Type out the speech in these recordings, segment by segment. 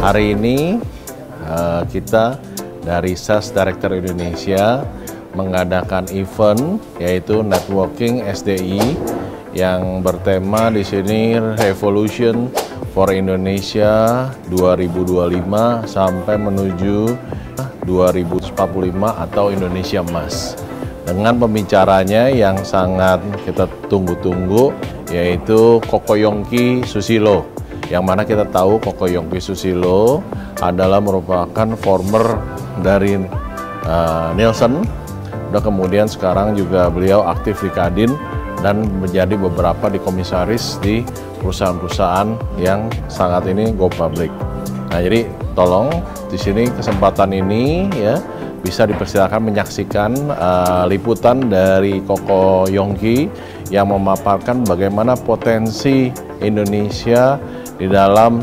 Hari ini kita dari Sales Director Indonesia mengadakan event yaitu Networking SDI yang bertema di sini Revolution for Indonesia 2025 sampai menuju 2045 atau Indonesia Emas. Dengan pembicaranya yang sangat kita tunggu-tunggu yaitu Koko Yongki Susilo, yang mana kita tahu Koko Yongki Susilo adalah merupakan former dari Nielsen, udah kemudian sekarang juga beliau aktif di Kadin dan menjadi beberapa di komisaris di perusahaan-perusahaan yang sangat ini go public. Nah, jadi tolong di sini kesempatan ini ya bisa dipersilakan menyaksikan liputan dari Koko Yongki yang memaparkan bagaimana potensi Indonesia di dalam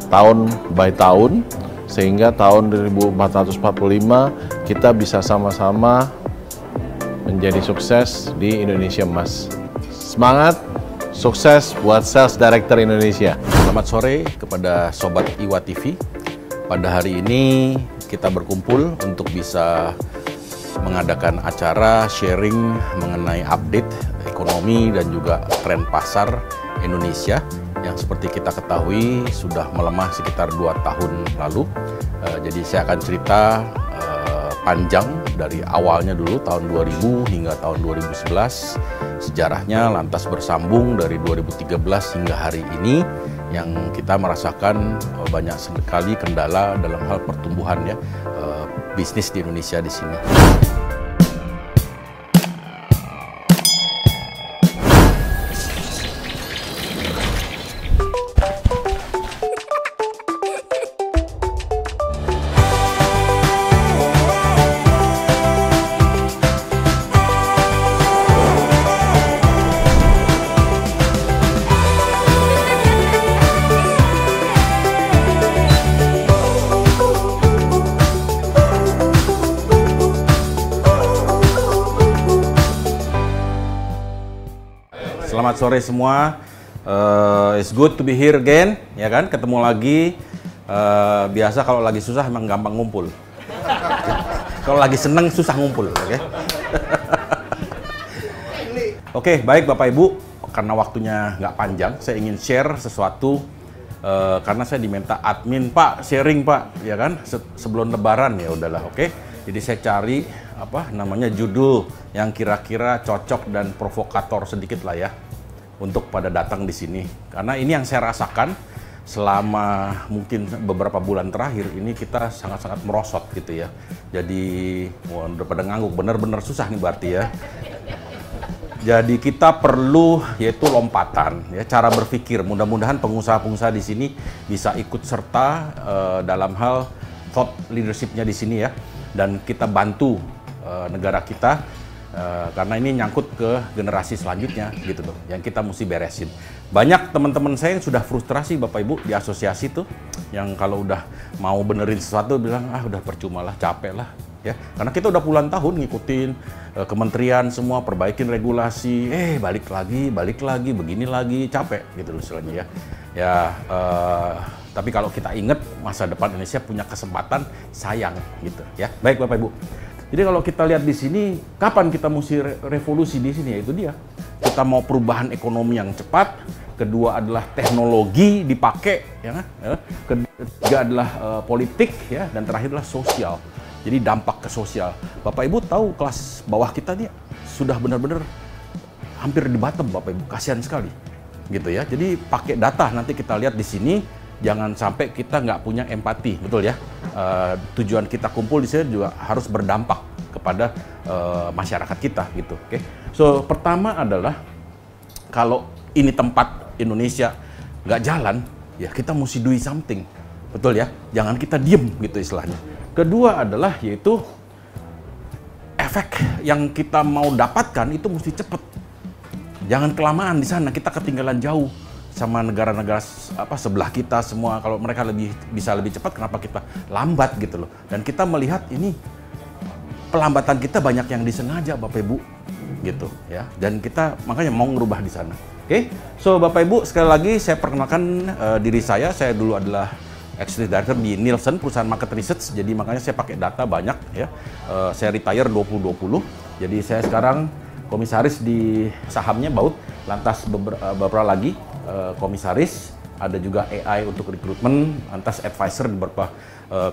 tahun by tahun, sehingga tahun 1445 kita bisa sama-sama menjadi sukses di Indonesia Emas. Semangat, sukses buat Sales Director Indonesia. Selamat sore kepada Sobat Iwa TV. Pada hari ini kita berkumpul untuk bisa mengadakan acara sharing mengenai update ekonomi dan juga tren pasar Indonesia yang seperti kita ketahui sudah melemah sekitar 2 tahun lalu. Jadi saya akan cerita panjang dari awalnya dulu tahun 2000 hingga tahun 2011, sejarahnya lantas bersambung dari 2013 hingga hari ini yang kita merasakan banyak sekali kendala dalam hal pertumbuhan ya bisnis di Indonesia di sini. Selamat sore semua. It's good to be here again, ya kan? Ketemu lagi. Biasa kalau lagi susah emang gampang ngumpul. Kalau lagi seneng susah ngumpul, oke? Oke, baik Bapak Ibu. Karena waktunya nggak panjang, saya ingin share sesuatu. Karena saya diminta admin, Pak, sharing Pak, ya kan? Sebelum Lebaran ya udahlah, oke? Jadi saya cari judul yang kira-kira cocok dan provokator sedikit lah ya untuk pada datang di sini, karena ini yang saya rasakan selama mungkin beberapa bulan terakhir ini kita sangat-sangat merosot gitu ya. Jadi udah pada ngangguk, bener-bener susah nih berarti ya. Jadi kita perlu yaitu lompatan ya, cara berpikir. Mudah-mudahan pengusaha-pengusaha di sini bisa ikut serta dalam hal thought leadership-nya di sini ya, dan kita bantu negara kita. Karena ini nyangkut ke generasi selanjutnya gitu loh, yang kita mesti beresin. Banyak teman-teman saya yang sudah frustrasi Bapak Ibu di asosiasi tuh, yang kalau udah mau benerin sesuatu bilang udah percuma lah, capek lah ya. Karena kita udah puluhan tahun ngikutin kementerian semua perbaikin regulasi, balik lagi, begini lagi, capek gitu loh istilahnya ya. Ya tapi kalau kita ingat masa depan Indonesia punya kesempatan, sayang gitu ya. Baik Bapak Ibu. Jadi kalau kita lihat di sini, kapan kita mesti revolusi di sini? Yaitu dia. Kita mau perubahan ekonomi yang cepat. Kedua adalah teknologi dipakai, ya kan? Ketiga adalah politik, ya. Dan terakhir adalah sosial. Jadi dampak ke sosial. Bapak Ibu tahu kelas bawah kita nih sudah benar-benar hampir di bottom, Bapak Ibu. Kasihan sekali, gitu ya. Jadi pakai data nanti kita lihat di sini. Jangan sampai kita nggak punya empati, betul ya. Tujuan kita kumpul di sini juga harus berdampak kepada masyarakat kita, gitu. Oke. So pertama adalah kalau ini tempat Indonesia nggak jalan, ya kita mesti do something, betul ya. Jangan kita diem, gitu istilahnya. Kedua adalah yaitu efek yang kita mau dapatkan itu mesti cepet. Jangan kelamaan di sana, kita ketinggalan jauh sama negara-negara sebelah kita semua. Kalau mereka bisa lebih cepat, kenapa kita lambat gitu loh. Dan kita melihat ini pelambatan kita banyak yang disengaja Bapak Ibu gitu ya. Dan kita makanya mau ngerubah di sana. Oke. So Bapak Ibu, sekali lagi saya perkenalkan diri saya dulu adalah Executive Director di Nielsen, perusahaan market research. Jadi makanya saya pakai data banyak ya. Saya retire 2020. Jadi saya sekarang komisaris di sahamnya Baut. Lantas beberapa lagi komisaris. Ada juga AI untuk rekrutmen. Lantas advisor di beberapa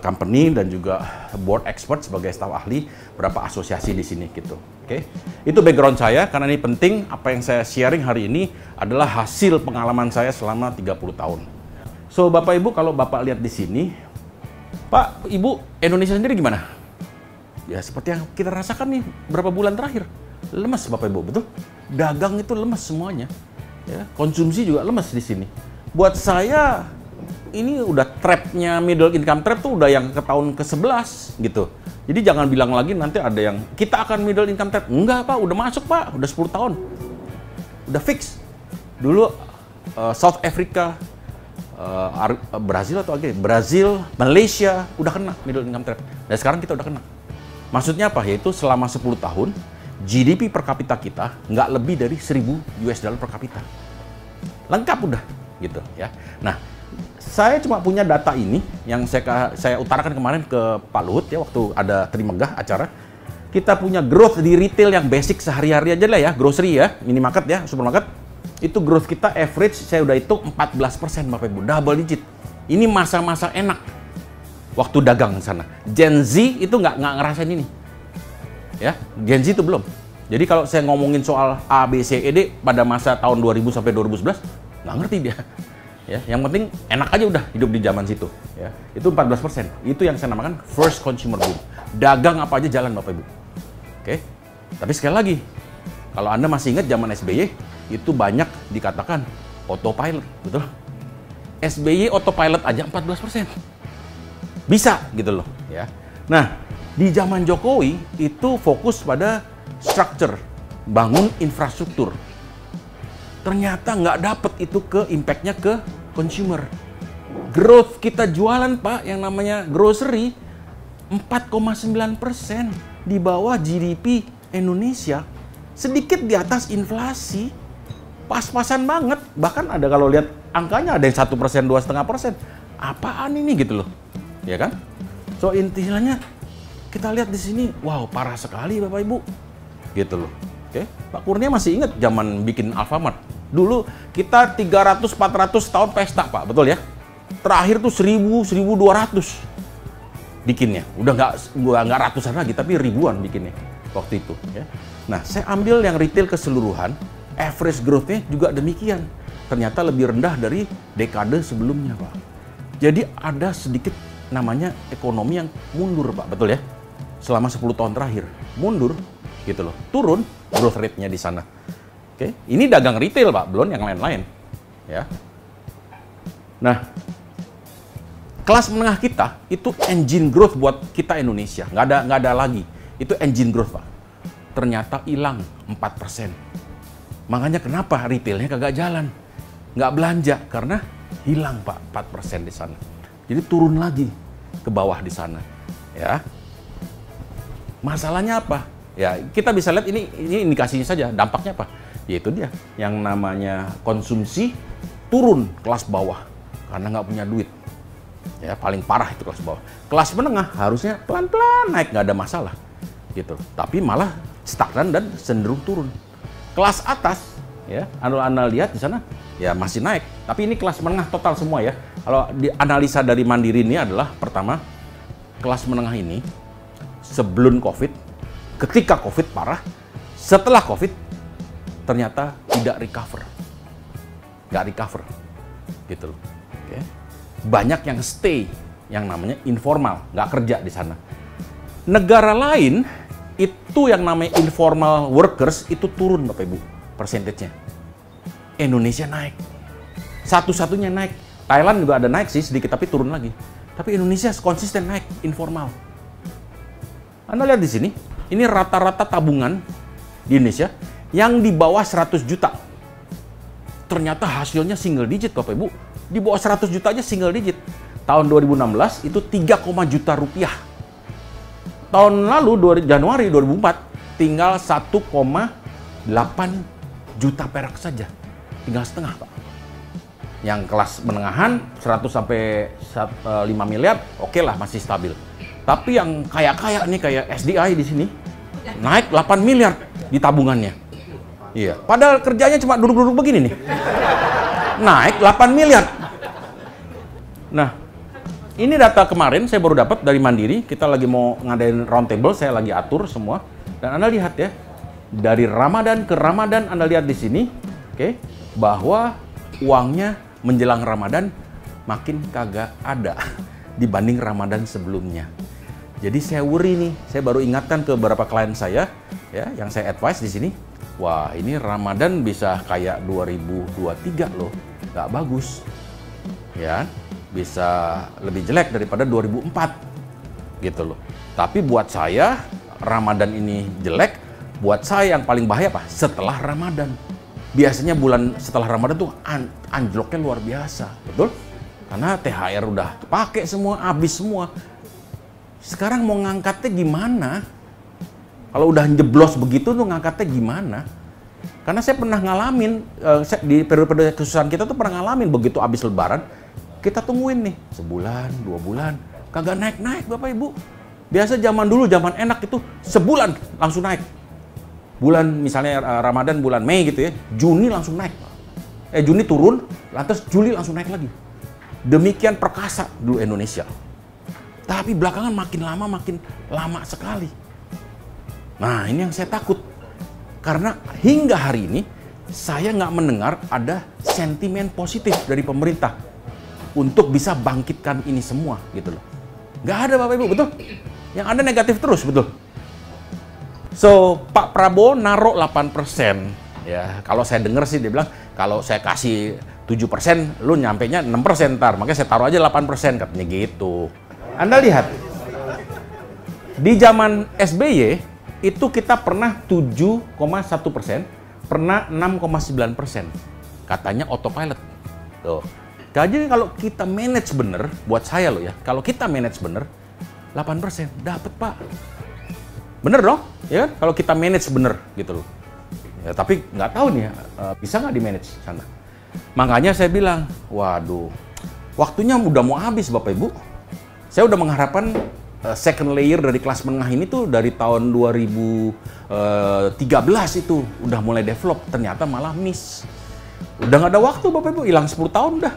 company dan juga board expert sebagai staf ahli berapa asosiasi di sini gitu. Oke. Itu background saya karena ini penting. Apa yang saya sharing hari ini adalah hasil pengalaman saya selama 30 tahun. So Bapak Ibu, kalau Bapak lihat di sini, Pak, Ibu, Indonesia sendiri gimana? Ya seperti yang kita rasakan nih berapa bulan terakhir. Lemas Bapak Ibu, betul? Dagang itu lemas semuanya. Ya, konsumsi juga lemas di sini. Buat saya ini udah trapnya middle income trap tuh udah yang ke tahun ke-11 gitu. Jadi jangan bilang lagi nanti ada yang kita akan middle income trap. Enggak Pak, udah masuk Pak, udah 10 tahun. Udah fix. Dulu South Africa, Brazil atau apa? Brazil, Malaysia udah kena middle income trap. Dan sekarang kita udah kena. Maksudnya apa? Yaitu selama 10 tahun GDP per kapita kita nggak lebih dari 1000 US dollar per kapita. Lengkap udah gitu ya. Nah, saya cuma punya data ini yang saya utarakan kemarin ke Pak Luhut ya waktu ada Trimegah acara. Kita punya growth di retail yang basic sehari-hari aja lah ya, grocery ya, minimarket ya, supermarket. Itu growth kita average saya udah hitung 14% Bapak Ibu, double digit. Ini masa-masa enak waktu dagang sana. Gen Z itu nggak ngerasain ini. Ya, Gen Z itu belum. Jadi kalau saya ngomongin soal A, B, C, E, D pada masa tahun 2000 sampai 2011, nggak ngerti dia. Ya, yang penting enak aja udah hidup di zaman situ. Ya, itu 14%. Itu yang saya namakan first consumer boom. Dagang apa aja jalan Bapak Ibu. Oke. Tapi sekali lagi, kalau Anda masih ingat zaman SBY, itu banyak dikatakan autopilot, betul? SBY autopilot aja 14%. Bisa gitu loh, ya. Nah, di zaman Jokowi itu fokus pada structure, bangun infrastruktur. Ternyata nggak dapet itu ke impact-nya ke consumer. Growth kita jualan Pak yang namanya grocery 4,9% di bawah GDP Indonesia, sedikit di atas inflasi, pas-pasan banget. Bahkan ada kalau lihat angkanya ada yang 1%, 2,5%. Apaan ini gitu loh, ya kan? So intinya kita lihat di sini, wow parah sekali Bapak Ibu, gitu loh. Oke, Pak Kurnia masih ingat zaman bikin Alfamart. Dulu kita 300-400 tahun pesta Pak, betul ya? Terakhir tuh 1000-1200 bikinnya. Udah nggak ratusan lagi, tapi ribuan bikinnya waktu itu. Ya. Nah, saya ambil yang retail keseluruhan, average growth-nya juga demikian. Ternyata lebih rendah dari dekade sebelumnya Pak. Jadi ada sedikit namanya ekonomi yang mundur Pak, betul ya? Selama 10 tahun terakhir, mundur gitu loh. Turun growth rate-nya di sana. Oke, ini dagang retail Pak, belum yang lain-lain. Ya. Nah, kelas menengah kita itu engine growth buat kita Indonesia. Nggak ada lagi. Itu engine growth Pak. Ternyata hilang 4%. Makanya kenapa retailnya kagak jalan? Nggak belanja karena hilang Pak 4% di sana. Jadi turun lagi ke bawah di sana. Ya. Masalahnya apa? Ya, kita bisa lihat ini indikasinya saja, dampaknya apa? Yaitu dia, yang namanya konsumsi turun kelas bawah karena nggak punya duit. Ya, paling parah itu kelas bawah. Kelas menengah harusnya pelan-pelan naik, nggak ada masalah. Gitu. Tapi malah stagnan dan cenderung turun. Kelas atas, ya, Anda lihat di sana, ya masih naik. Tapi ini kelas menengah total semua ya. Kalau analisa dari Mandiri ini adalah, pertama, kelas menengah ini sebelum COVID, ketika COVID parah, setelah COVID, ternyata tidak recover. Nggak recover. Gitu loh. Oke. Banyak yang stay, yang namanya informal, nggak kerja di sana. Negara lain, itu yang namanya informal workers, itu turun Bapak Ibu, persentasenya. Indonesia naik. Satu-satunya naik. Thailand juga ada naik sih, sedikit, tapi turun lagi. Tapi Indonesia konsisten naik, informal. Anda lihat di sini, ini rata-rata tabungan di Indonesia yang di bawah 100 juta. Ternyata hasilnya single digit Bapak Ibu. Di bawah 100 juta aja single digit. Tahun 2016 itu 3, juta rupiah. Tahun lalu, Januari 2004, tinggal 1,8 juta perak saja. Tinggal setengah Pak. Yang kelas menengahan 100 sampai 5 miliar, oke lah masih stabil. Tapi yang kaya-kaya nih kayak SDI di sini naik 8 miliar di tabungannya. Iya, padahal kerjanya cuma duduk-duduk begini nih. Naik 8 miliar. Nah, ini data kemarin saya baru dapat dari Mandiri. Kita lagi mau ngadain roundtable, saya lagi atur semua. Dan Anda lihat ya, dari Ramadan ke Ramadan Anda lihat di sini, oke, bahwa uangnya menjelang Ramadan makin kagak ada dibanding Ramadan sebelumnya. Jadi saya worry nih, saya baru ingatkan ke beberapa klien saya ya, yang saya advice di sini. Wah, ini Ramadan bisa kayak 2023 loh, nggak bagus. Ya, bisa lebih jelek daripada 2004 gitu loh. Tapi buat saya Ramadan ini jelek, buat saya yang paling bahaya apa? Setelah Ramadan. Biasanya bulan setelah Ramadan tuh anjloknya luar biasa, betul? Karena THR udah kepake semua, habis semua. Sekarang mau ngangkatnya gimana? Kalau udah jeblos begitu tuh ngangkatnya gimana? Karena saya pernah ngalamin, di periode kesusahan kita tuh pernah ngalamin begitu habis Lebaran, kita tungguin nih, sebulan, 2 bulan, kagak naik-naik Bapak Ibu. Biasa zaman dulu, zaman enak itu sebulan langsung naik. Bulan misalnya Ramadan bulan Mei gitu ya, Juni langsung naik. Juni turun, lantas Juli langsung naik lagi. Demikian perkasa dulu Indonesia. Tapi belakangan makin lama sekali. Nah, ini yang saya takut. Karena hingga hari ini saya nggak mendengar ada sentimen positif dari pemerintah untuk bisa bangkitkan ini semua gitu loh. Nggak ada Bapak Ibu, betul? Yang ada negatif terus, betul? So, Pak Prabowo naruh 8%. Ya, kalau saya dengar sih dia bilang, kalau saya kasih 7%, lu nyampenya 6% ntar. Makanya saya taruh aja 8%, katanya gitu. Anda lihat, di zaman SBY, itu kita pernah 7,1%, pernah 6,9%. Katanya autopilot. Tuh. Jadi kalau kita manage bener, buat saya loh ya, kalau kita manage bener, 8% dapat Pak. Bener dong, ya kan? Kalau kita manage bener gitu loh. Ya, tapi nggak tahu nih, bisa nggak di manage sana. Makanya saya bilang, waduh, waktunya udah mau habis Bapak Ibu. Saya udah mengharapkan second layer dari kelas menengah ini tuh dari tahun 2013 itu udah mulai develop, ternyata malah miss. Udah nggak ada waktu Bapak Ibu, hilang 10 tahun dah.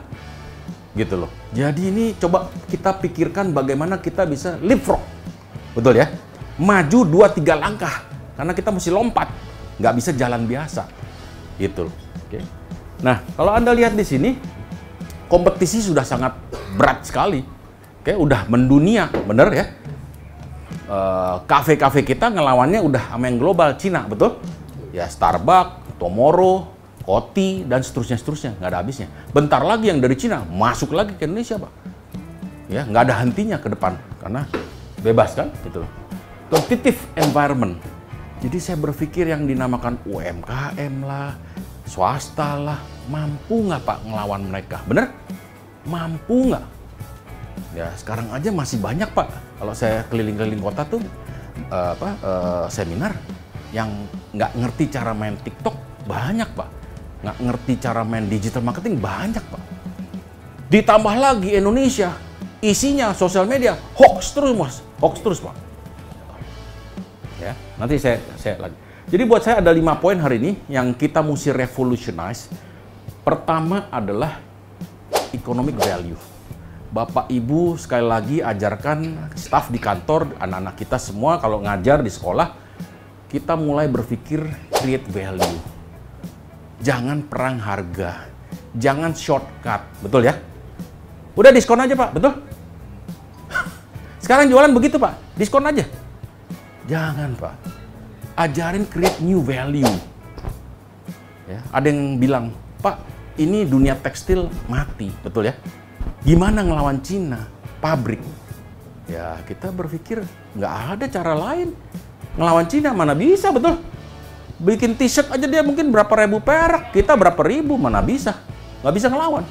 Gitu loh. Jadi ini coba kita pikirkan bagaimana kita bisa leapfrog. Betul ya? Maju 2-3 langkah. Karena kita mesti lompat. Nggak bisa jalan biasa. Gitu loh. Oke. Nah, kalau Anda lihat di sini, kompetisi sudah sangat berat sekali. Oke, udah mendunia, bener ya? Kafe-kafe kita ngelawannya udah sama yang global, Cina, betul? Ya, Starbucks, Tomorrow, Coty, dan seterusnya, nggak ada habisnya. Bentar lagi yang dari Cina masuk lagi ke Indonesia, Pak. Ya, nggak ada hentinya ke depan, karena bebas kan, gitu loh. Competitive environment. Jadi saya berpikir yang dinamakan UMKM lah, swasta lah, mampu nggak Pak ngelawan mereka? Bener? Mampu nggak? Ya, sekarang aja masih banyak Pak. Kalau saya keliling-keliling kota tuh, seminar yang nggak ngerti cara main TikTok banyak Pak. Nggak ngerti cara main digital marketing banyak Pak. Ditambah lagi Indonesia isinya sosial media hoax terus Mas, hoax terus Pak. Ya, nanti saya lagi. Jadi buat saya ada 5 poin hari ini yang kita mesti revolutionize. Pertama adalah economic value. Bapak Ibu sekali lagi ajarkan staf di kantor, anak-anak kita semua kalau ngajar di sekolah, kita mulai berpikir create value. Jangan perang harga, jangan shortcut, betul ya? Udah diskon aja Pak, betul? Sekarang jualan begitu Pak, diskon aja. Jangan Pak, ajarin create new value. Ya, ada yang bilang, Pak, ini dunia tekstil mati, betul ya? Gimana ngelawan Cina, pabrik? Ya kita berpikir nggak ada cara lain. Ngelawan Cina mana bisa, betul? Bikin t-shirt aja dia mungkin berapa ribu perak, kita berapa ribu, mana bisa? Nggak bisa ngelawan.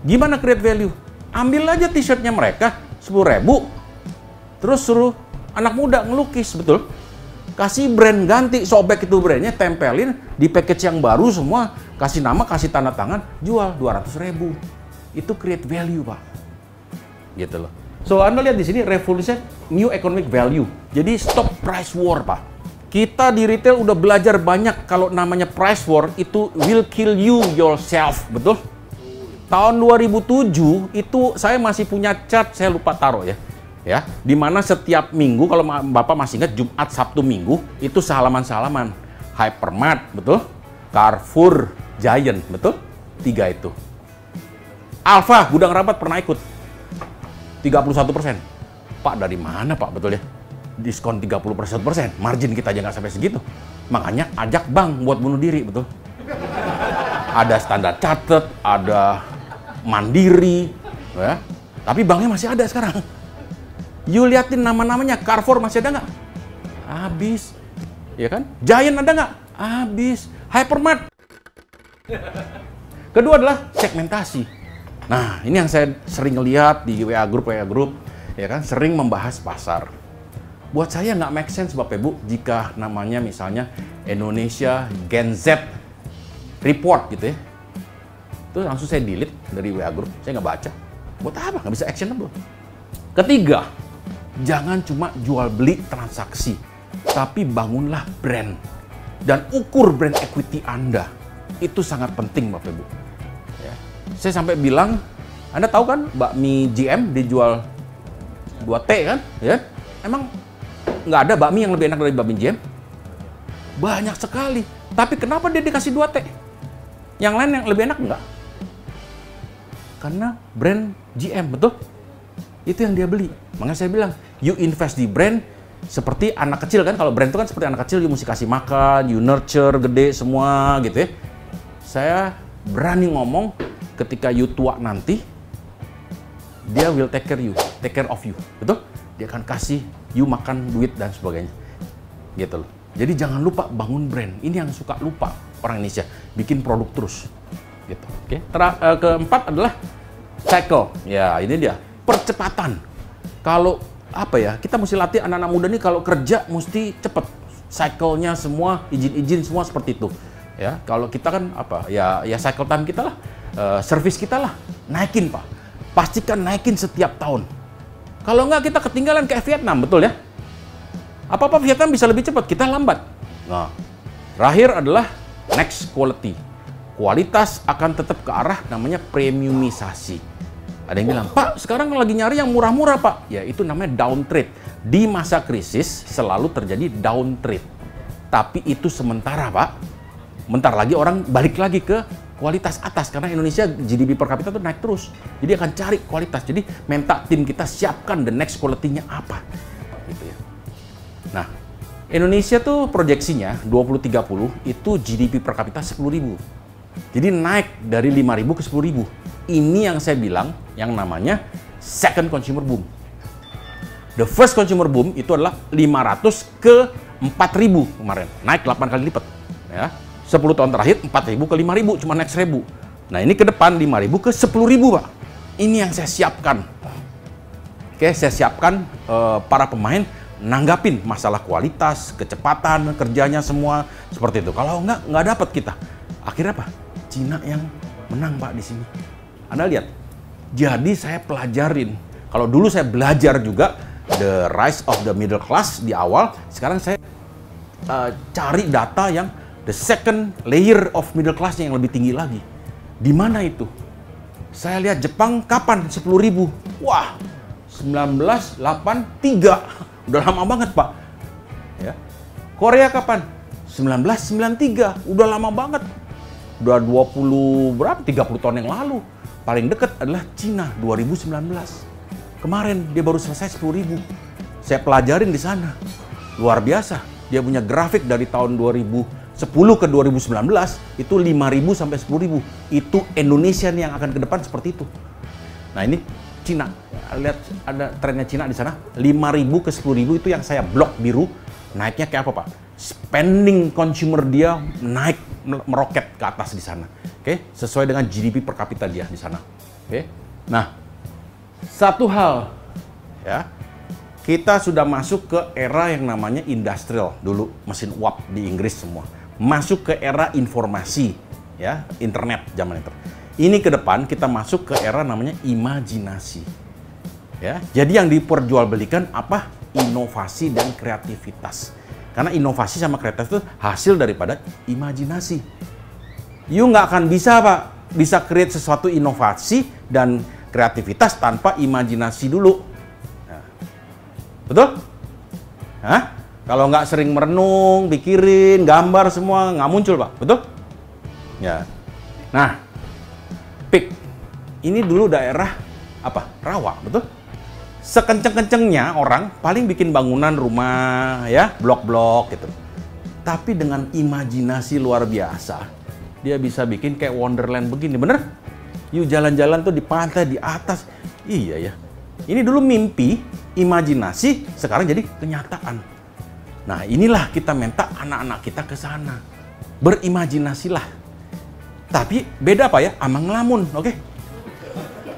Gimana create value? Ambil aja t-shirtnya mereka, 10.000, terus suruh anak muda ngelukis, betul? kasih brand, ganti, sobek itu brandnya, tempelin di package yang baru semua, kasih nama, kasih tanda tangan, jual 200.000. Itu create value, Pak. Gitu loh. So, Anda lihat di sini revolution new economic value. Jadi stop price war, Pak. Kita di retail udah belajar banyak kalau namanya price war itu will kill you yourself, betul? Tahun 2007 itu saya masih punya chart, saya lupa taruh ya. Ya, di mana setiap minggu kalau Bapak masih ingat Jumat, Sabtu, Minggu itu salaman-salaman. Hypermart, betul? Carrefour, Giant, betul? 3 itu. Alfa, Gudang Rabat pernah ikut. 31%. Pak, dari mana Pak, betul ya? Diskon 31%, margin kita aja nggak sampai segitu. Makanya ajak bank buat bunuh diri, betul? Ada Standard Chartered, ada Mandiri, ya. Tapi banknya masih ada sekarang. You liatin nama-namanya, Carrefour masih ada nggak? Habis. Ya kan? Giant ada nggak? Habis. Hypermart. Kedua adalah segmentasi. Nah, ini yang saya sering lihat di WA Group, ya kan? Sering membahas pasar. Buat saya nggak make sense, Bapak Ibu, jika namanya misalnya Indonesia Gen Z Report gitu ya. Itu langsung saya delete dari WA Group, saya nggak baca. Buat apa? Nggak bisa actionable. Ketiga, jangan cuma jual beli transaksi, tapi bangunlah brand dan ukur brand equity Anda. Itu sangat penting, Bapak Ibu. Ya. Saya sampai bilang, Anda tahu kan bakmi GM dijual 2T kan? Ya. Emang nggak ada bakmi yang lebih enak dari bakmi GM? Banyak sekali. Tapi kenapa dia dikasih 2T? Yang lain yang lebih enak enggak? Karena brand GM, betul? Itu yang dia beli. Makanya saya bilang, you invest di brand seperti anak kecil kan. Kalau brand itu kan seperti anak kecil, you mesti kasih makan, you nurture, gede semua gitu ya. Saya berani ngomong, ketika you tua nanti, dia will take care of you. Betul? Dia akan kasih you makan, duit, dan sebagainya. Gitu loh. Jadi jangan lupa bangun brand. Ini yang suka lupa orang Indonesia. Bikin produk terus. Gitu. Oke. Keempat adalah cycle. Ya, ini dia. Percepatan. Kalau apa ya, kita mesti latih anak-anak muda nih kalau kerja mesti cepet. Cycle-nya semua, izin-izin semua seperti itu. Ya, kalau kita kan apa? Ya cycle time kita lah, service kita lah, naikin Pak. Pastikan naikin setiap tahun. Kalau nggak kita ketinggalan kayak Vietnam, betul ya? Apa-apa Vietnam bisa lebih cepat, kita lambat. Nah, terakhir adalah next quality. Kualitas akan tetap ke arah namanya premiumisasi. Ada yang bilang, Pak, sekarang lagi nyari yang murah-murah, Pak. Ya, itu namanya down trade. Di masa krisis selalu terjadi down trade. Tapi itu sementara, Pak. Bentar lagi orang balik lagi ke kualitas atas. Karena Indonesia GDP per kapita itu naik terus. Jadi akan cari kualitas. Jadi minta tim kita siapkan the next quality-nya apa. Gitu ya. Nah, Indonesia tuh proyeksinya 2030 itu GDP per kapita 10.000. Jadi naik dari 5.000 ke 10.000. Ini yang saya bilang, yang namanya second consumer boom. The first consumer boom itu adalah 500 ke 4.000 kemarin. Naik 8 kali lipat. Ya. 10 tahun terakhir 4.000 ke 5.000, cuma naik 1.000. Nah ini ke depan 5.000 ke 10.000 Pak. Ini yang saya siapkan. Oke, saya siapkan para pemain nanggapin masalah kualitas, kecepatan, kerjanya semua seperti itu. Kalau nggak dapat kita. Akhirnya apa? Cina yang menang Pak di sini. Anda lihat. Jadi saya pelajarin. Kalau dulu saya belajar juga the rise of the middle class di awal. Sekarang saya cari data yang the second layer of middle class yang lebih tinggi lagi. Di mana itu? Saya lihat Jepang kapan 10.000. Wah, 1983. Udah lama banget Pak. Ya. Korea kapan? 1993. Udah lama banget. Udah 20 berapa? 30 tahun yang lalu. Paling dekat adalah Cina 2019. Kemarin dia baru selesai 10.000. Saya pelajarin di sana. Luar biasa. Dia punya grafik dari tahun 2010 ke 2019 itu 5.000 sampai 10.000. Itu Indonesia nih yang akan ke depan seperti itu. Nah, ini Cina. Lihat ada trennya Cina di sana. 5.000 ke 10.000 itu yang saya blok biru. Naiknya kayak apa, Pak? Spending consumer dia naik meroket ke atas di sana. Oke, sesuai dengan GDP per kapita dia di sana. Oke. Nah, satu hal ya. kita sudah masuk ke era yang namanya industrial dulu, mesin uap di Inggris semua. Masuk ke era informasi, ya, internet zaman itu. Ini ke depan kita masuk ke era namanya imajinasi. Ya, jadi yang diperjualbelikan apa? Inovasi dan kreativitas. Karena inovasi sama kreativitas itu hasil daripada imajinasi. You nggak akan bisa, Pak, bisa create sesuatu inovasi dan kreativitas tanpa imajinasi dulu. Betul? Hah? Kalau nggak sering merenung, pikirin, gambar semua, nggak muncul, Pak. Betul? Ya. Nah, PIK. Ini dulu daerah apa? Rawa, betul? Sekenceng-kencengnya orang paling bikin bangunan rumah, ya, blok-blok gitu. Tapi dengan imajinasi luar biasa, dia bisa bikin kayak Wonderland begini, bener? Yuk jalan-jalan tuh di pantai, di atas. Iya ya. Ini dulu mimpi, imajinasi, sekarang jadi kenyataan. Nah, inilah kita minta anak-anak kita ke sana. Berimajinasilah. Tapi beda Pak ya, sama ngelamun, oke?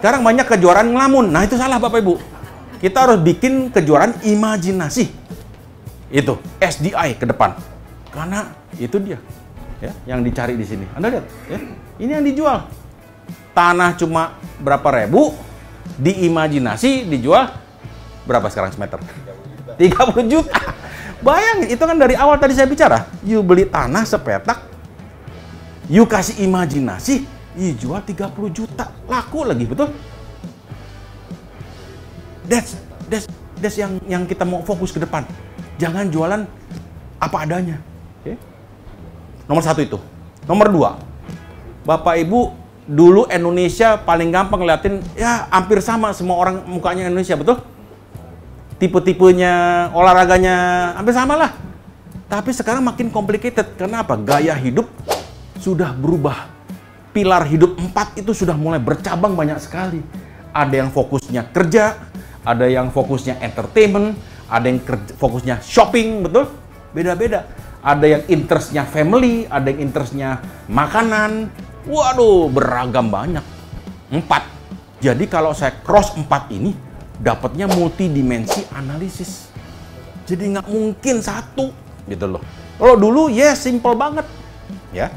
Sekarang banyak kejuaraan ngelamun. Nah, itu salah Bapak Ibu. Kita harus bikin kejuaraan imajinasi. Itu SDI ke depan. Karena itu dia, ya, yang dicari di sini. Anda lihat, ya. Ini yang dijual. Tanah cuma berapa ribu, diimajinasi dijual berapa sekarang semeter? 30 juta. Bayangin, itu kan dari awal tadi saya bicara. You beli tanah sepetak, you kasih imajinasi, you jual 30 juta. Laku lagi, betul? That's yang kita mau fokus ke depan. Jangan jualan apa adanya. Okay? Nomor satu itu. Nomor dua, Bapak Ibu, dulu Indonesia paling gampang ngeliatin, ya hampir sama semua orang mukanya Indonesia, betul? Tipe-tipenya, olahraganya hampir sama lah. Tapi sekarang makin complicated. Karena apa? Gaya hidup sudah berubah. Pilar hidup 4 itu sudah mulai bercabang banyak sekali. Ada yang fokusnya kerja, ada yang fokusnya entertainment, ada yang fokusnya shopping, betul? Beda-beda. Ada yang interestnya family, ada yang interestnya makanan. Waduh, beragam banyak. 4. Jadi kalau saya cross 4 ini, dapatnya multidimensi analisis. Jadi nggak mungkin satu, gitu loh. Kalau dulu, simple banget. Ya.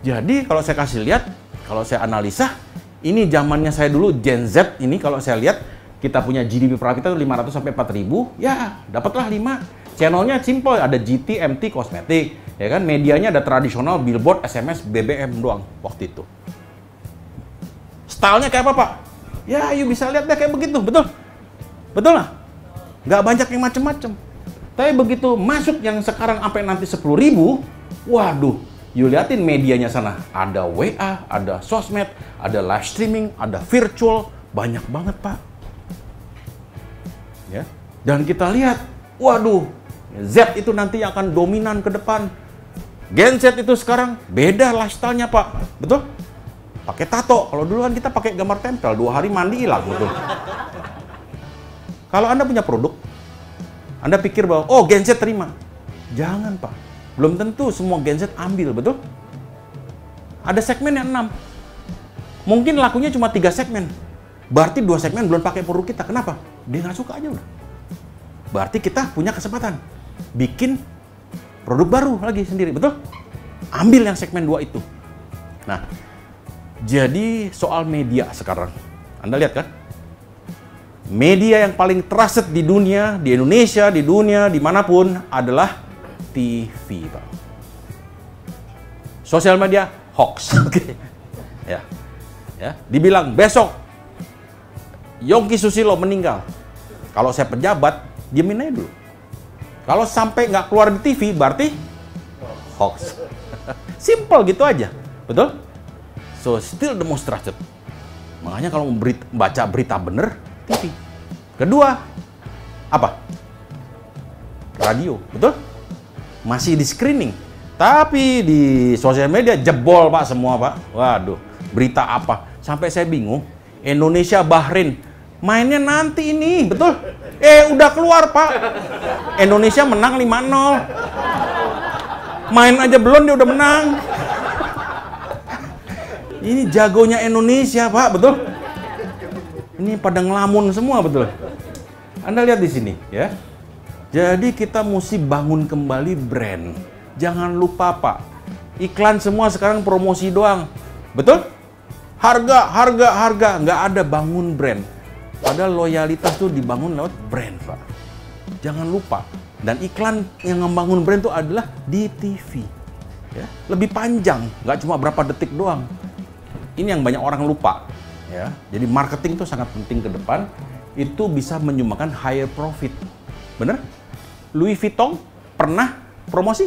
Jadi kalau saya kasih lihat, kalau saya analisa, ini zamannya saya dulu, Gen Z ini kalau saya lihat, kita punya GDP per kapita 500 sampai 4.000, ya dapatlah 5. Channelnya simple, ada GT, MT, kosmetik. Ya kan, medianya ada tradisional, billboard, SMS, BBM doang waktu itu. Stylenya kayak apa, Pak? Ya, you bisa lihat deh kayak begitu, betul? Betul lah? Nggak banyak yang macem-macem. Tapi begitu masuk yang sekarang sampai nanti 10.000, waduh, you liatin medianya sana. Ada WA, ada sosmed, ada live streaming, ada virtual, banyak banget, Pak. Ya. Dan kita lihat, waduh, Z itu nanti akan dominan ke depan. Gen Z itu sekarang beda lifestyle-nya, Pak. Betul? Pakai tato. Kalau dulu kan kita pakai gambar tempel, 2 hari mandi hilang, betul. Kalau Anda punya produk, Anda pikir bahwa, oh Gen Z terima. Jangan, Pak. Belum tentu semua Gen Z ambil, betul? Ada segmen yang 6. Mungkin lakunya cuma 3 segmen. Berarti 2 segmen belum pakai produk kita. Kenapa? Dia nggak suka aja udah. Berarti kita punya kesempatan bikin produk baru lagi sendiri, betul? Ambil yang segmen 2 itu. Nah, jadi soal media sekarang. Anda lihat kan? Media yang paling trusted di dunia, di Indonesia, di dunia, dimanapun adalah TV, Pak. Sosial media, hoax. Ya. Ya, dibilang besok Yongki Susilo meninggal. Kalau saya pejabat, diemin aja dulu. Kalau sampai nggak keluar di TV, berarti hoax. Simple gitu aja, betul? So, still the most trusted. Makanya kalau baca berita bener, TV. Kedua, apa? Radio, betul? Masih di screening. Tapi di sosial media jebol, Pak, semua, Pak. Waduh, berita apa? Sampai saya bingung. Indonesia Bahrain mainnya nanti ini, betul? Udah keluar, Pak. Indonesia menang 5-0. Main aja belum dia udah menang. Ini jagonya Indonesia, Pak, betul? Ini pada ngelamun semua, betul? Anda lihat di sini ya. Jadi kita mesti bangun kembali brand. Jangan lupa Pak, iklan semua sekarang promosi doang. Betul? Harga, nggak ada bangun brand. Padahal loyalitas tuh dibangun lewat brand, Pak. Jangan lupa. Dan iklan yang membangun brand itu adalah di TV. Ya, lebih panjang, nggak cuma berapa detik doang. Ini yang banyak orang lupa. Ya, jadi marketing itu sangat penting ke depan. Itu bisa menyumbangkan higher profit. Bener? Louis Vuitton pernah promosi?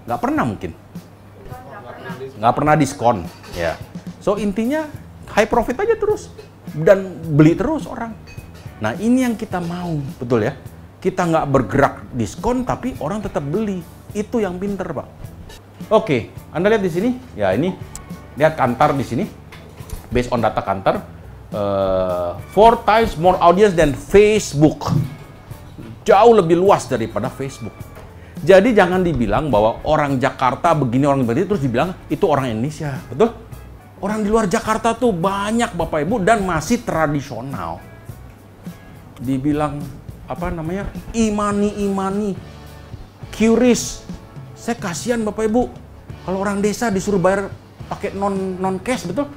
Nggak pernah mungkin. Nggak pernah diskon. Ya. So intinya high profit aja terus. Dan beli terus orang. Nah ini yang kita mau, betul ya? Kita nggak bergerak diskon tapi orang tetap beli. Itu yang pinter Pak. Oke, Anda lihat di sini. Ya ini, lihat Kantar di sini. Based on data Kantar. 4 times more audience than Facebook. Jauh lebih luas daripada Facebook. Jadi jangan dibilang bahwa orang Jakarta begini, orang begini, terus dibilang itu orang Indonesia. Betul? Orang di luar Jakarta tuh banyak Bapak Ibu dan masih tradisional. Dibilang apa namanya? Imani, QRIS. Saya kasihan Bapak Ibu. Kalau orang desa disuruh bayar pakai non cash, betul?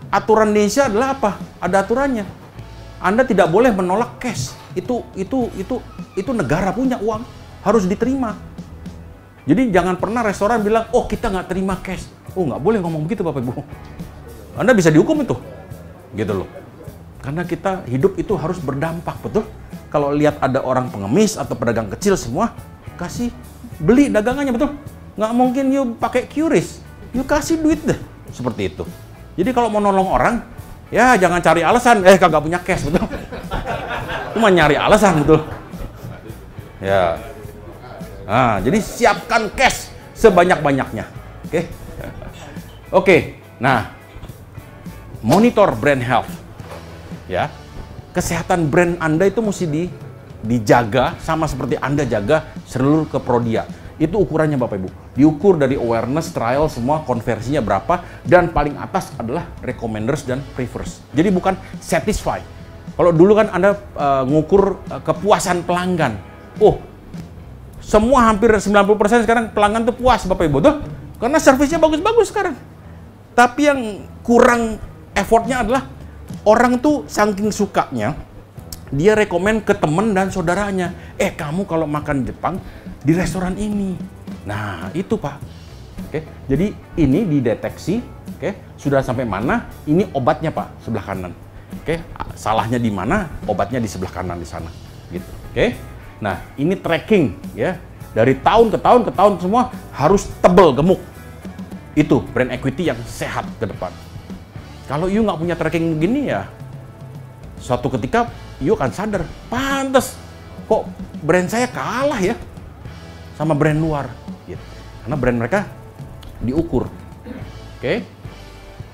Aturan Indonesia adalah apa? Ada aturannya. Anda tidak boleh menolak cash. Itu negara punya uang, harus diterima. Jadi jangan pernah restoran bilang, oh kita nggak terima cash. Oh nggak boleh ngomong begitu Bapak Ibu. Anda bisa dihukum itu, gitu loh. Karena kita hidup itu harus berdampak, betul? Kalau lihat ada orang pengemis atau pedagang kecil semua, kasih beli dagangannya, betul? Nggak mungkin you pakai QRIS, you kasih duit deh, seperti itu. Jadi kalau mau nolong orang, ya jangan cari alasan, kagak punya cash, betul? Cuma nyari alasan, betul? Ya. Nah, jadi siapkan cash sebanyak-banyaknya, oke? Oke, nah. Monitor brand health, ya, kesehatan brand Anda itu mesti dijaga sama seperti Anda jaga seluruh keprodia. Itu ukurannya Bapak Ibu. Diukur dari awareness, trial, semua konversinya berapa, dan paling atas adalah recommenders dan prefers. Jadi bukan satisfy. Kalau dulu kan Anda ngukur kepuasan pelanggan. Oh, semua hampir 90% sekarang pelanggan tuh puas Bapak Ibu tuh, karena servisnya bagus-bagus sekarang. Tapi yang kurang effortnya adalah orang tuh saking sukanya dia rekomen ke temen dan saudaranya, kamu kalau makan Jepang di restoran ini. Nah itu Pak. Oke, jadi ini dideteksi. Oke, sudah sampai mana? Ini obatnya Pak, sebelah kanan. Oke, salahnya di mana? Obatnya di sebelah kanan di sana. Gitu. Oke. Nah ini tracking ya, dari tahun ke tahun semua harus tebel gemuk. Itu brand equity yang sehat ke depan. Kalau you nggak punya tracking begini ya, suatu ketika you akan sadar, pantes kok brand saya kalah ya sama brand luar, gitu. Karena brand mereka diukur. Oke,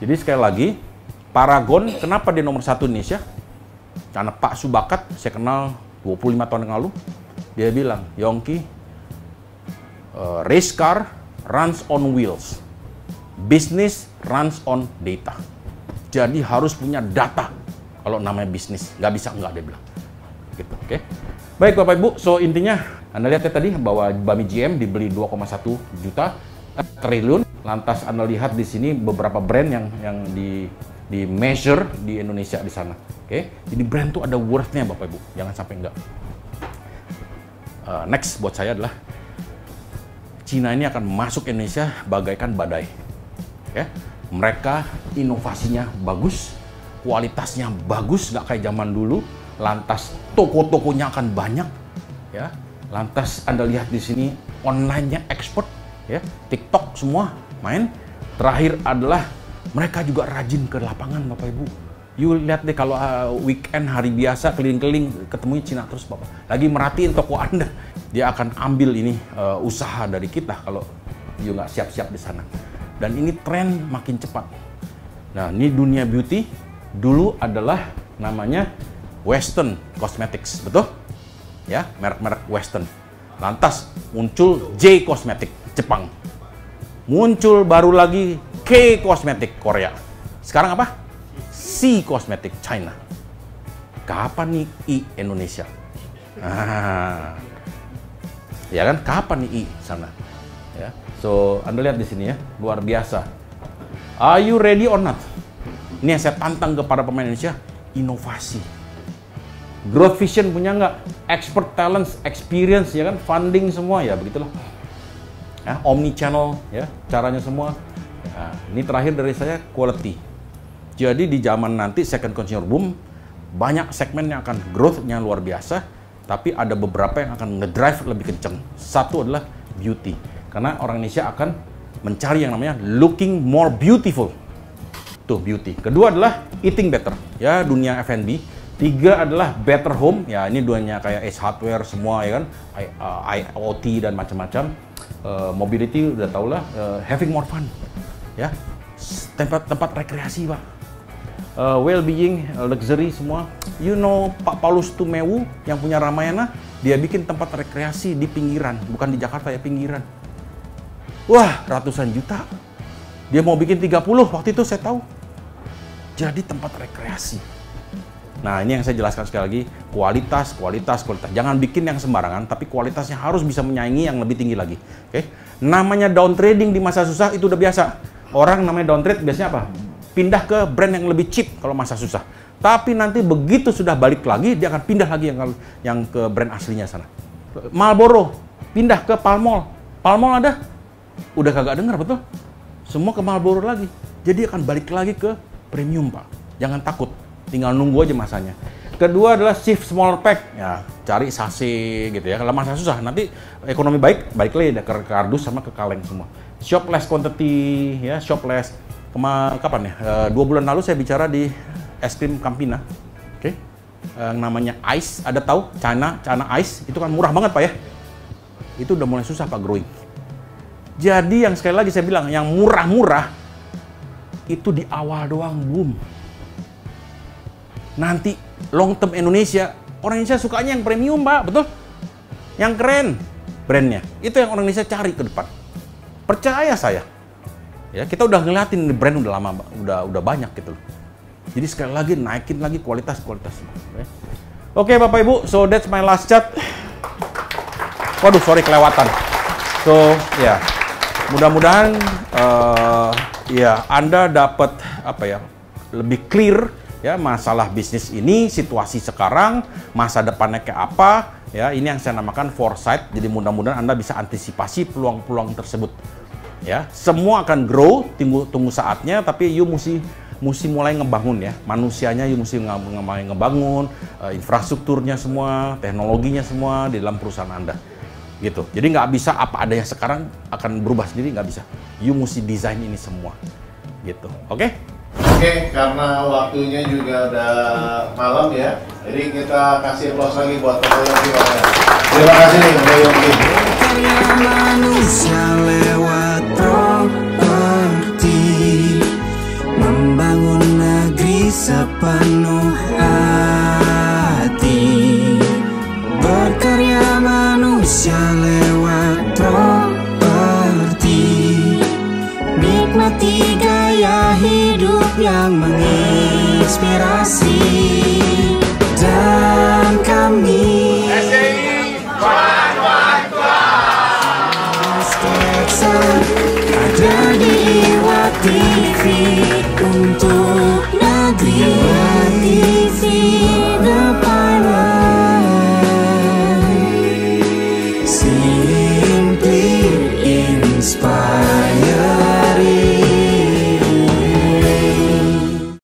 jadi sekali lagi, Paragon kenapa dia nomor 1 Indonesia? Karena Pak Subakat saya kenal 25 tahun yang lalu, dia bilang, Yongki, race car runs on wheels, business runs on data. Jadi harus punya data kalau namanya bisnis, nggak bisa nggak, dia bilang. Gitu, oke? Baik Bapak Ibu, so intinya Anda lihat ya tadi bahwa Bami GM dibeli 2,1 triliun. Lantas Anda lihat di sini beberapa brand yang di measure di Indonesia di sana. Oke? Jadi brand tuh ada worth-nya Bapak Ibu, jangan sampai enggak. Next buat saya adalah Cina ini akan masuk Indonesia bagaikan badai. Ya. Mereka inovasinya bagus, kualitasnya bagus, nggak kayak zaman dulu. Lantas toko-tokonya akan banyak, ya. Lantas Anda lihat di sini online-nya expert, ya. TikTok semua main. Terakhir adalah mereka juga rajin ke lapangan, Bapak Ibu. You lihat deh kalau weekend hari biasa keliling-keliling ketemunya Cina terus Bapak. Lagi merhatiin toko Anda, dia akan ambil ini usaha dari kita kalau you nggak siap-siap di sana. Dan ini tren makin cepat. Nah, ini dunia beauty dulu adalah namanya Western Cosmetics, betul? Ya, merek-merek Western. Lantas muncul J Cosmetic Jepang. Muncul baru lagi K Cosmetic Korea. Sekarang apa? C Cosmetic China. kapan nih I Indonesia? Nah, ya kan, kapan nih I sana? Ya, so Anda lihat di sini ya, luar biasa. Are you ready or not? Ini yang saya tantang kepada pemain Indonesia, inovasi. Growth vision punya nggak? Expert talents, experience, ya kan, funding semua, ya begitulah. Ya, omni channel, ya, caranya semua. Nah, ini terakhir dari saya, quality. Jadi di zaman nanti second consumer boom, banyak segmen yang akan growth-nya luar biasa, tapi ada beberapa yang akan ngedrive lebih kenceng. Satu adalah beauty, karena orang Indonesia akan mencari yang namanya looking more beautiful. Tuh, beauty. Kedua adalah eating better, ya, dunia F&B. Tiga adalah better home, ya, ini duanya kayak Ace Hardware semua, ya kan, IoT dan macam-macam. Mobility udah tau lah, having more fun, ya, tempat rekreasi, Pak. Well-being, luxury semua. You know Pak Paulus Tumewu yang punya Ramayana, dia bikin tempat rekreasi di pinggiran, bukan di Jakarta ya, pinggiran. Wah, ratusan juta. Dia mau bikin 30 waktu itu saya tahu. Jadi tempat rekreasi. Nah, ini yang saya jelaskan sekali lagi, kualitas. Jangan bikin yang sembarangan, tapi kualitasnya harus bisa menyaingi yang lebih tinggi lagi. Oke? Namanya down trading di masa susah itu udah biasa. Orang namanya down trade biasanya apa? Pindah ke brand yang lebih cheap kalau masa susah. Tapi nanti begitu sudah balik lagi, dia akan pindah lagi yang ke brand aslinya sana. Marlboro pindah ke Palmol. Palmol ada? Udah kagak dengar, betul? Semua ke Marlboro lagi. Jadi akan balik lagi ke premium, Pak. Jangan takut. Tinggal nunggu aja masanya. Kedua adalah shift smaller pack, ya, cari sachet gitu ya. Kalau masa susah, nanti ekonomi baik, balik lagi ke kardus sama ke kaleng semua. Shop less quantity, ya, shop less. Kapan ya? 2 bulan lalu saya bicara di es krim Campina, oke? Namanya Ice, ada tahu? China Ice, itu kan murah banget, Pak ya. Itu udah mulai susah, Pak, growing. Jadi yang sekali lagi saya bilang, yang murah-murah itu di awal doang, boom. Nanti long term Indonesia, orang Indonesia sukanya yang premium, Pak, betul? Yang keren brandnya, itu yang orang Indonesia cari ke depan. Percaya saya, ya, kita udah ngeliatin brand udah lama, udah banyak gitu loh. Jadi sekali lagi naikin lagi kualitas. Okay. Oke, Bapak Ibu, so that's my last chat. Waduh, sorry kelewatan. So ya, mudah-mudahan ya Anda dapat apa ya, lebih clear. Ya, masalah bisnis ini, situasi sekarang, masa depannya kayak apa, ya, ini yang saya namakan foresight. Jadi mudah-mudahan Anda bisa antisipasi peluang-peluang tersebut. Ya, semua akan grow, tunggu saatnya, tapi you mesti mulai ngebangun ya. Manusianya you mesti mulai ngebangun, infrastrukturnya semua, teknologinya semua di dalam perusahaan Anda. Gitu. Jadi nggak bisa apa adanya sekarang akan berubah sendiri, nggak bisa. You mesti desain ini semua. Gitu. Oke? Oke, karena waktunya juga udah malam ya, jadi kita kasih applause lagi buat Pak Yongki. Terima kasih nih, Pak Yongki. Manusia lewat properti, membangun negeri sepenuh